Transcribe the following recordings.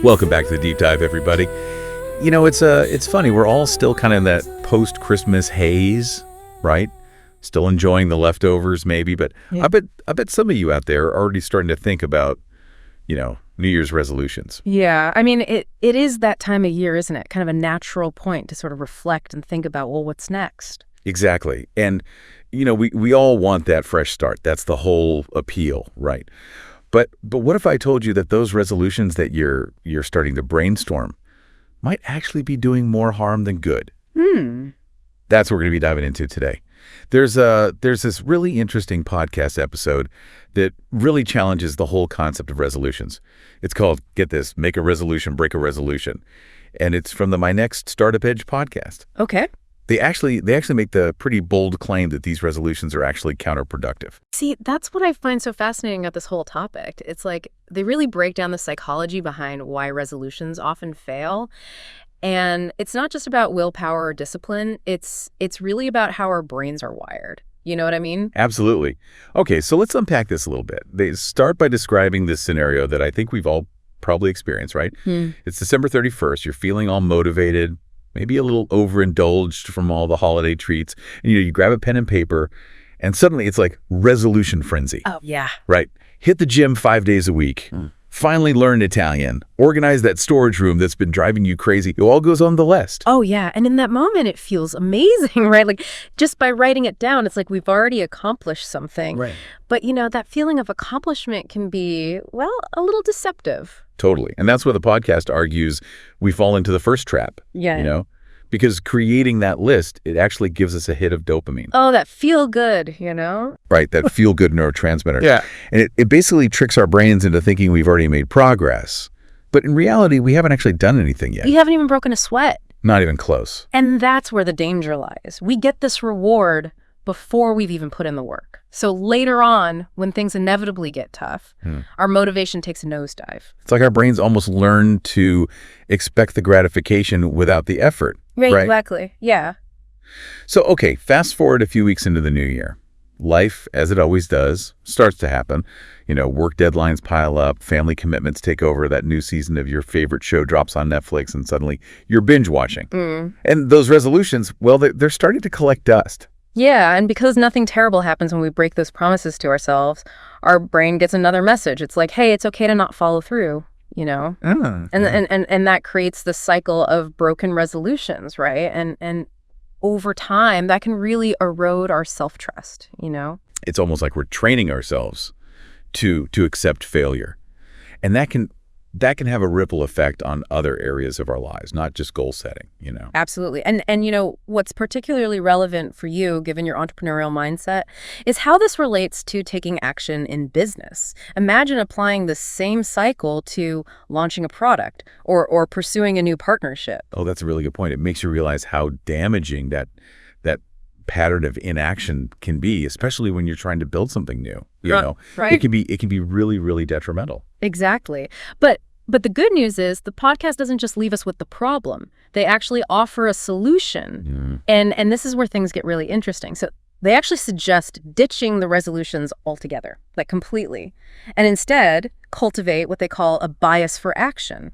Welcome back to the Deep Dive, everybody. You know, it's funny. We're all still kind of in that post-Christmas haze, right? Still enjoying the leftovers, maybe. But yeah. I bet some of you out there are already starting to think about, New Year's resolutions. Yeah, I mean, it is that time of year, isn't it? Kind of a natural point to sort of reflect and think about, well, what's next? Exactly. And, we all want that fresh start. That's the whole appeal, right? But what if I told you that those resolutions that you're starting to brainstorm might actually be doing more harm than good? That's what we're going to be diving into today. There's this really interesting podcast episode that really challenges the whole concept of resolutions. It's called, get this, Make a Resolution, Break a Resolution. And it's from the My Next Startup Edge podcast. Okay. They actually make the pretty bold claim that these resolutions are actually counterproductive. See, that's what I find so fascinating about this whole topic. It's like they really break down the psychology behind why resolutions often fail. And it's not just about willpower or discipline. It's really about how our brains are wired. You know what I mean? Absolutely. Okay, so let's unpack this a little bit. They start by describing this scenario that I think we've all probably experienced, right? It's December 31st. You're feeling all motivated, maybe a little overindulged from all the holiday treats. And you grab a pen and paper, and suddenly it's like resolution frenzy. Oh, yeah. Right. Hit the gym 5 days a week. Finally learn Italian. Organize that storage room that's been driving you crazy. It all goes on the list. Oh, yeah. And in that moment, it feels amazing, right? Like, just by writing it down, it's like we've already accomplished something. Right. But, that feeling of accomplishment can be, well, a little deceptive. Totally. And that's where the podcast argues we fall into the first trap. Yeah. Because creating that list, it actually gives us a hit of dopamine. Oh, that feel good, Right, that feel-good neurotransmitter. Yeah. And it basically tricks our brains into thinking we've already made progress. But in reality, we haven't actually done anything yet. We haven't even broken a sweat. Not even close. And that's where the danger lies. We get this reward before we've even put in the work. So later on, when things inevitably get tough, our motivation takes a nosedive. It's like our brains almost learn to expect the gratification without the effort. Right, exactly. Yeah. So, okay, fast forward a few weeks into the new year. Life, as it always does, starts to happen. Work deadlines pile up, family commitments take over, that new season of your favorite show drops on Netflix, and suddenly you're binge watching. And those resolutions, well, they're starting to collect dust. Yeah, and because nothing terrible happens when we break those promises to ourselves, our brain gets another message. It's like, hey, it's okay to not follow through, And that creates the cycle of broken resolutions, right? And over time, that can really erode our self-trust, It's almost like we're training ourselves to accept failure. And that can have a ripple effect on other areas of our lives, not just goal setting, Absolutely. And what's particularly relevant for you, given your entrepreneurial mindset, is how this relates to taking action in business. Imagine applying the same cycle to launching a product or pursuing a new partnership. Oh, that's a really good point. It makes you realize how damaging that pattern of inaction can be, especially when you're trying to build something new. Right. It can be really, really detrimental. Exactly. But the good news is the podcast doesn't just leave us with the problem. They actually offer a solution. And this is where things get really interesting. So they actually suggest ditching the resolutions altogether, like completely, and instead cultivate what they call a bias for action.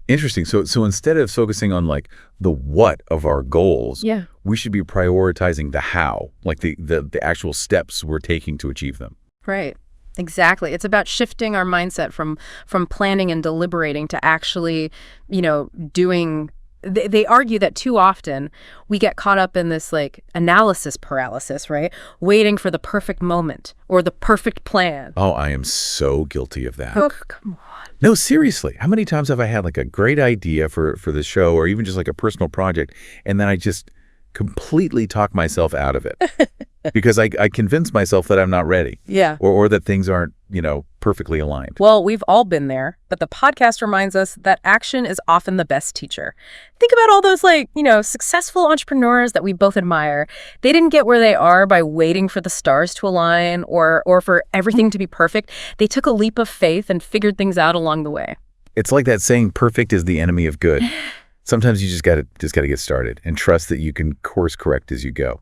Interesting. So instead of focusing on like the what of our goals, we should be prioritizing the how, like the actual steps we're taking to achieve them. Right. Exactly. It's about shifting our mindset from planning and deliberating to actually, doing. They argue that too often we get caught up in this like analysis paralysis, right? Waiting for the perfect moment or the perfect plan. Oh, I am so guilty of that. Oh, come on. No, seriously. How many times have I had like a great idea for the show or even just like a personal project, and then I just completely talk myself out of it because I convince myself that I'm not ready. Yeah. Or that things aren't, perfectly aligned. Well, we've all been there, but the podcast reminds us that action is often the best teacher. Think about all those successful entrepreneurs that we both admire. They didn't get where they are by waiting for the stars to align or for everything to be perfect. They took a leap of faith and figured things out along the way. It's like that saying, perfect is the enemy of good. Sometimes you just got to get started and trust that you can course correct as you go.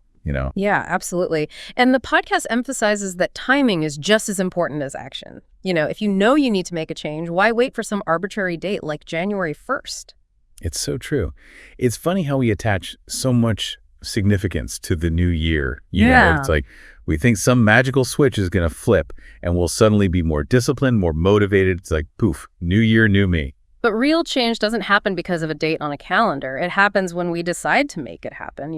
Yeah, absolutely. And the podcast emphasizes that timing is just as important as action. If you know you need to make a change, why wait for some arbitrary date like January 1st? It's so true. It's funny how we attach so much significance to the new year. It's like we think some magical switch is going to flip and we'll suddenly be more disciplined, more motivated. It's like, poof, new year, new me. But real change doesn't happen because of a date on a calendar. It happens when we decide to make it happen,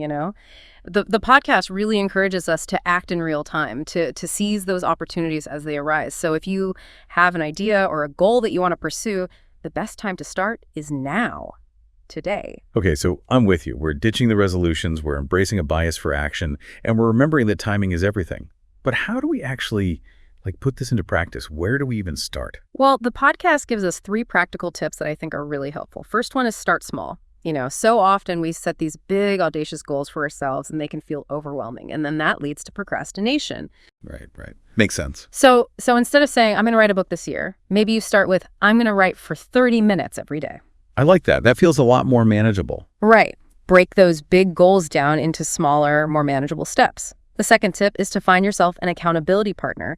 The podcast really encourages us to act in real time, to seize those opportunities as they arise. So if you have an idea or a goal that you want to pursue, the best time to start is now, today. Okay, so I'm with you. We're ditching the resolutions, we're embracing a bias for action, and we're remembering that timing is everything. But how do we actually put this into practice? Where do we even start? Well, the podcast gives us 3 practical tips that I think are really helpful. First one is start small. So often we set these big, audacious goals for ourselves and they can feel overwhelming. And then that leads to procrastination. Right. Makes sense. So instead of saying, I'm going to write a book this year, maybe you start with, I'm going to write for 30 minutes every day. I like that. That feels a lot more manageable. Right. Break those big goals down into smaller, more manageable steps. The second tip is to find yourself an accountability partner.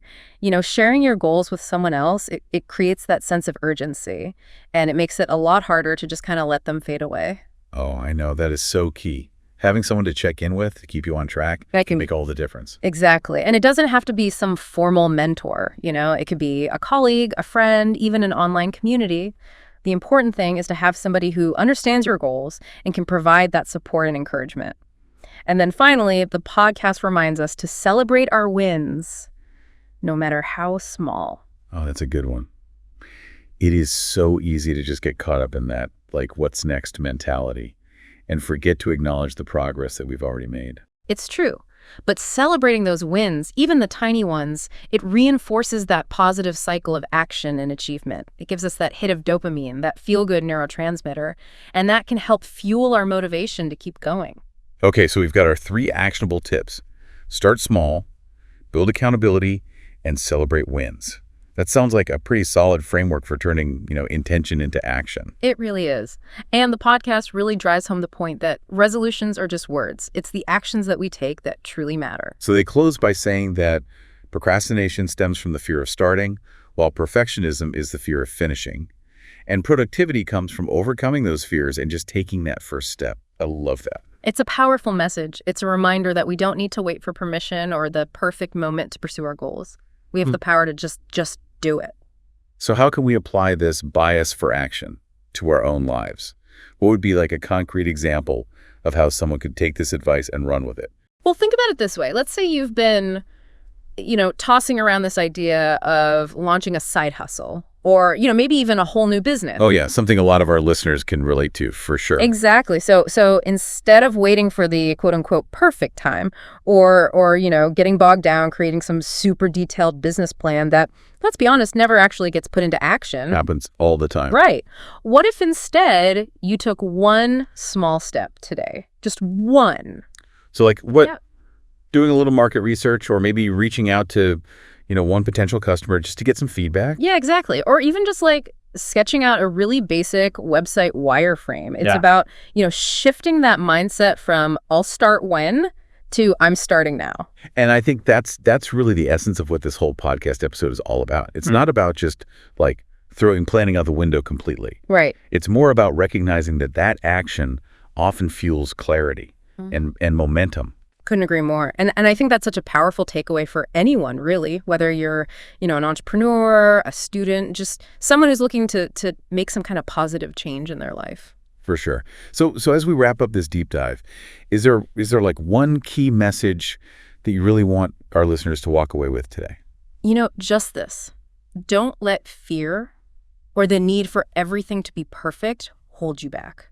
Sharing your goals with someone else, it creates that sense of urgency, and it makes it a lot harder to just kind of let them fade away. Oh, I know. That is so key. Having someone to check in with, to keep you on track, can make all the difference. Exactly. And it doesn't have to be some formal mentor. It could be a colleague, a friend, even an online community. The important thing is to have somebody who understands your goals and can provide that support and encouragement. And then finally, the podcast reminds us to celebrate our wins, no matter how small. Oh, that's a good one. It is so easy to just get caught up in that, what's next mentality, and forget to acknowledge the progress that we've already made. It's true. But celebrating those wins, even the tiny ones, it reinforces that positive cycle of action and achievement. It gives us that hit of dopamine, that feel-good neurotransmitter, and that can help fuel our motivation to keep going. Okay, so we've got our 3 actionable tips. Start small, build accountability, and celebrate wins. That sounds like a pretty solid framework for turning, intention into action. It really is. And the podcast really drives home the point that resolutions are just words. It's the actions that we take that truly matter. So they close by saying that procrastination stems from the fear of starting, while perfectionism is the fear of finishing. And productivity comes from overcoming those fears and just taking that first step. I love that. It's a powerful message. It's a reminder that we don't need to wait for permission or the perfect moment to pursue our goals. We have the power to just do it. So how can we apply this bias for action to our own lives? What would be a concrete example of how someone could take this advice and run with it? Well, think about it this way. Let's say you've been, tossing around this idea of launching a side hustle or, maybe even a whole new business. Oh, yeah. Something a lot of our listeners can relate to, for sure. Exactly. So instead of waiting for the quote unquote perfect time or getting bogged down creating some super detailed business plan that, let's be honest, never actually gets put into action. Happens all the time. Right. What if instead you took one small step today? Just one. So what? Yeah. Doing a little market research or maybe reaching out to one potential customer just to get some feedback? Yeah, exactly. Or even just sketching out a really basic website wireframe. It's about, shifting that mindset from I'll start when to I'm starting now. And I think that's really the essence of what this whole podcast episode is all about. It's not about just planning out the window completely. Right. It's more about recognizing that action often fuels clarity and momentum. Couldn't agree more. And I think that's such a powerful takeaway for anyone, really, whether you're, an entrepreneur, a student, just someone who's looking to make some kind of positive change in their life. For sure. So as we wrap up this deep dive, is there one key message that you really want our listeners to walk away with today? Just this. Don't let fear or the need for everything to be perfect hold you back.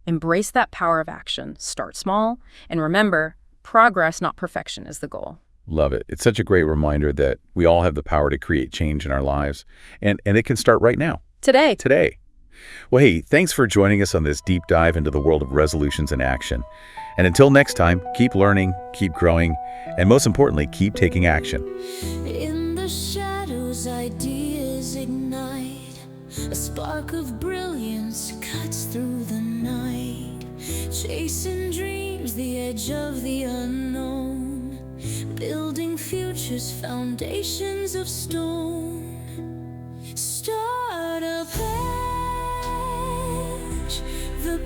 Embrace that power of action. Start small. And remember, progress, not perfection, is the goal. Love it. It's such a great reminder that we all have the power to create change in our lives. And it can start right now. Today. Well, hey, thanks for joining us on this deep dive into the world of resolutions and action. And until next time, keep learning, keep growing, and most importantly, keep taking action. In the shadows, ideas ignite. A spark of brilliance cuts through the night. Chasing dreams, the edge of the unknown. pictures foundations of stone. Start a page, the